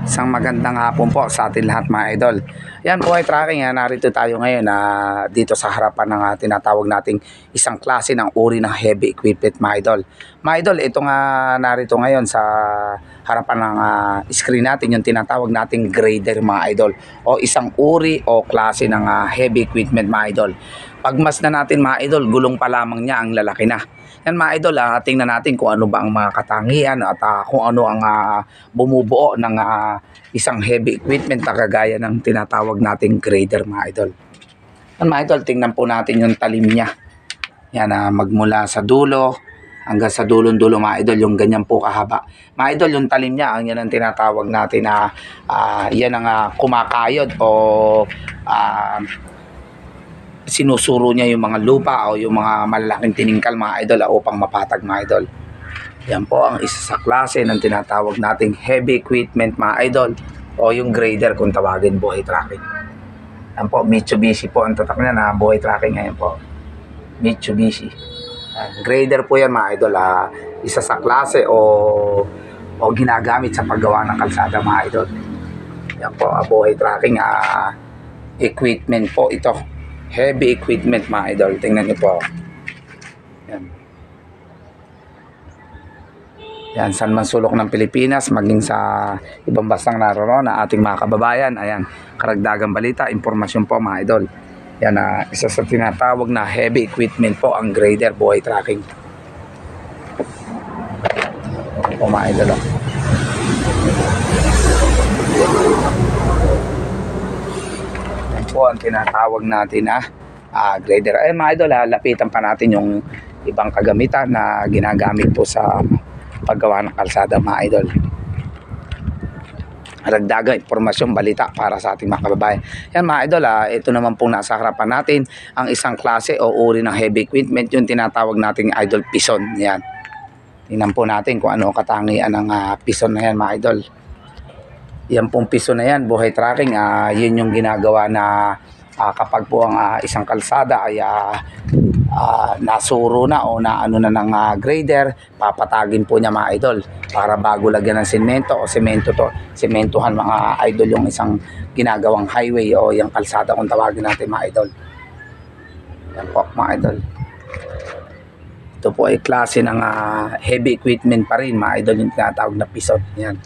Isang magandang hapon po sa atin lahat mga idol. Yan po ay tracking. Narito tayo ngayon dito sa harapan ng tinatawag nating isang klase ng uri ng heavy equipment mga idol. Mga idol, ito nga narito ngayon sa harapan ng screen natin yung tinatawag nating grader mga idol. O isang uri o klase ng heavy equipment mga idol. Pagmas na natin mga idol, gulong pa lamang niya ang lalaki na. Yan mga idol, tingnan natin kung ano ba ang mga katangian at kung ano ang bumubuo ng isang heavy equipment na kagaya ng tinatawag nating grader mga idol. Yan mga idol, tingnan po natin yung talim niya. Yan, magmula sa dulo hanggang sa dulong-dulo mga idol, yung ganyan po kahaba. Mga idol, yung talim niya, ang yan ang tinatawag natin na yan ang kumakayod o sinusuro niya yung mga lupa o yung mga malalaking tiningkal mga idol upang mapatag mga idol. Yan po ang isa sa klase ng tinatawag nating heavy equipment mga idol o yung grader kung tawagin, buhay tracking. Yan po, Mitsubishi po ang tatak niya na buhay tracking ngayon po. Mitsubishi. Grader po yan mga idol. Isa sa klase o ginagamit sa paggawa ng kalsada mga idol. Yan po, buhay tracking equipment po ito. Heavy equipment mga idol. Tingnan niyo po. Yan. Yan, saan man sulok ng Pilipinas, maging sa ibang bansang naroon na ating mga kababayan. Ayan, karagdagang balita, informasyon po mga idol. Yan, isa sa tinatawag na heavy equipment po ang grader, buhay tracking. O mga idol. Po ang tinatawag natin grader. Ay mga idol, lapitan pa natin yung ibang kagamitan na ginagamit po sa paggawa ng kalsada mga idol. Dagdagang impormasyon, balita para sa ating mga kababayan. Yan mga idol, ito naman po nasa harapan natin ang isang klase o uri ng heavy equipment, yung tinatawag nating idol pison. Yan. Tingnan po natin kung ano katangian ng pison na yan mga idol. Yan pong piso na yan, buhay tracking, yun yung ginagawa na kapag po ang isang kalsada ay nasuro na o naano na ng grader, papatagin po niya mga idol para bago lagyan ng semento o sementohan mga idol yung isang ginagawang highway o yung kalsada kung tawagin natin mga idol. Yan po mga idol. Ito po ay klase ng heavy equipment pa rin mga idol, yung tinatawag na piso. Yan.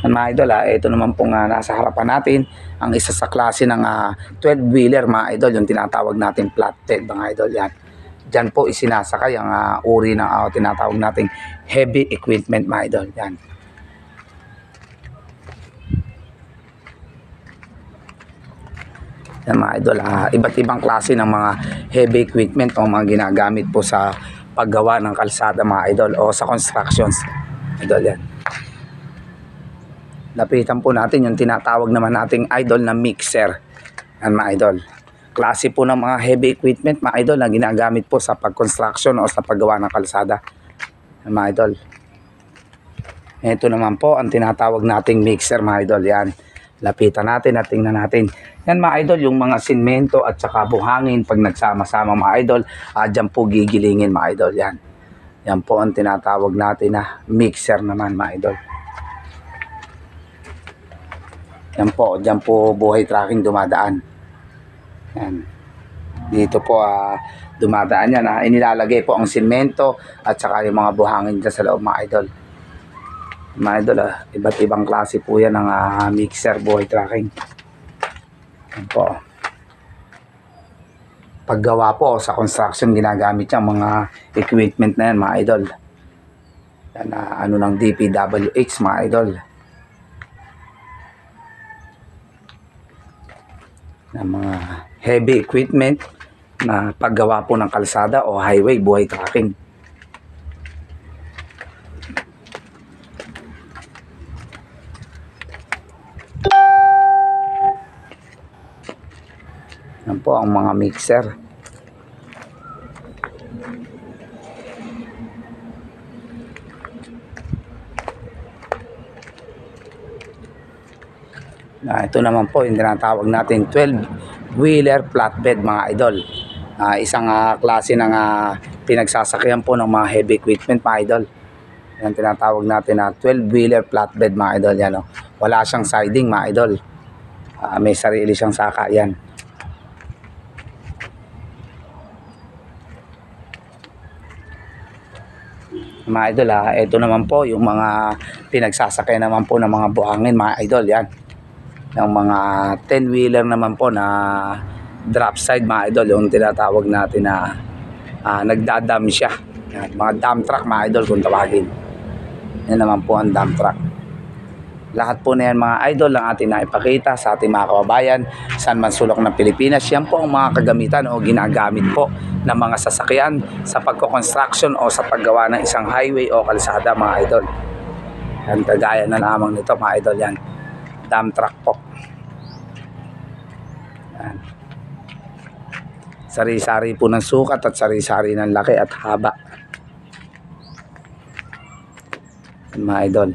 Mga idol, ito naman pong nasa harapan natin ang isa sa klase ng 12-wheeler mga idol, yung tinatawag natin flatbed mga idol. Yan. Diyan po isinasakay ang uri ng tinatawag nating heavy equipment mga idol. Yan. Yan mga idol, iba't ibang klase ng mga heavy equipment o mga ginagamit po sa paggawa ng kalsada mga idol o sa constructions. Idol yan. Lapitan po natin yung tinatawag naman nating idol na mixer. Yan mga idol. Klase po ng mga heavy equipment mga idol na ginagamit po sa pag-construction o sa paggawa ng kalsada. Yan mga idol. Ito naman po ang tinatawag nating mixer mga idol. Yan. Lapitan natin at tingnan natin. Yan mga idol, yung mga simento at saka buhangin pag nagsama-sama mga idol, dyan po gigilingin mga idol. Yan. Yan po ang tinatawag natin na mixer naman mga idol. Yan po, dyan po buhay tracking dumadaan. Yan. Dito po dumadaan yan. Inilalagay po ang simento at saka yung mga buhangin dyan sa loob mga idol. Mga idol, iba't ibang klase po yan ng mixer buhay tracking. Yan po. Paggawa po sa construction, ginagamit yung mga equipment na yan mga idol. Yan, ano ng DPWH mga idol. Ng mga heavy equipment na paggawa po ng kalsada o highway, buhay tracking. Yan po ang mga mixer. Ito naman po yung tinatawag natin 12-wheeler flatbed mga idol. Isang klase ng pinagsasakyan po ng mga heavy equipment mga idol. Yan tinatawag natin na 12-wheeler flatbed mga idol. Yan, oh. Wala siyang siding mga idol. May sarili siyang saka yan. Mga idol, ito naman po yung mga pinagsasakay naman po ng mga buhangin mga idol. Yan. Yung mga 10-wheeler naman po na drop side mga idol. Yung tinatawag natin na nagdadam siya. Yan, mga dump truck mga idol kung tawagin. Yan naman po ang dump truck. Lahat po na yan mga idol ang ating naipakita sa ating mga kababayan saan man sulok ng Pilipinas. Yan po ang mga kagamitan o ginagamit po ng mga sasakyan sa pagko-construction o sa paggawa ng isang highway o kalsada mga idol. Yan, kagaya na lamang nito mga idol. Yan, dump truck po. Yan. Sari-sari po ng sukat at sari-sari ng laki at haba. Yan, mga idol.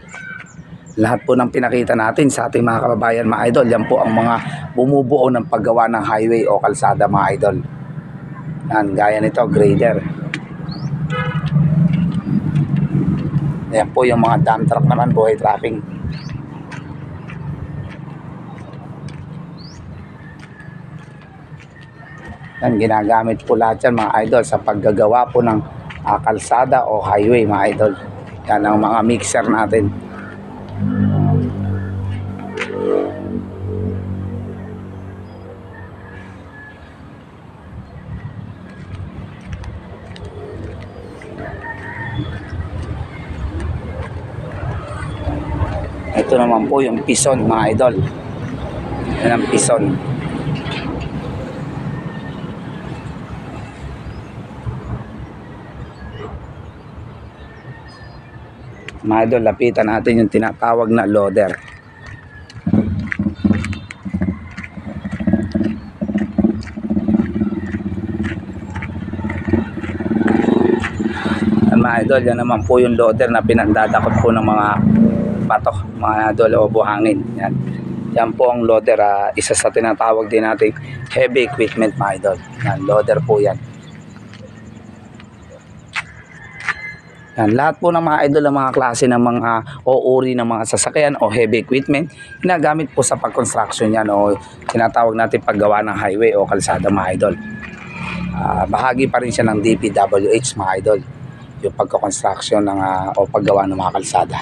Lahat po ng pinakita natin sa ating mga kababayan mga idol, yan po ang mga bumubuo ng paggawa ng highway o kalsada mga idol. Yan, gaya nito, grader. Yan po yung mga dump truck naman, buhay trucking. Yan, ginagamit po lahat yan mga idol sa paggagawa po ng kalsada o highway mga idol. Yan ang mga mixer natin. Ito naman po yung pison mga idol. Yan ang pison. Mga idol, lapitan natin yung tinatawag na loader. Mga idol, yan naman po yung loader na pinandadakot po ng mga bato, mga idol, o buhangin. Yan. Yan po ang loader, isa sa tinatawag din natin heavy equipment mga idol. Yan, loader po yan. Yan, lahat po ng mga idol ng mga klase ng mga o uri ng mga sasakyan o heavy equipment ginagamit po sa pag-construction yan o tinatawag natin paggawa ng highway o kalsada mga idol. Bahagi pa rin siya ng DPWH mga idol, yung pagko-construction ng o paggawa ng mga kalsada.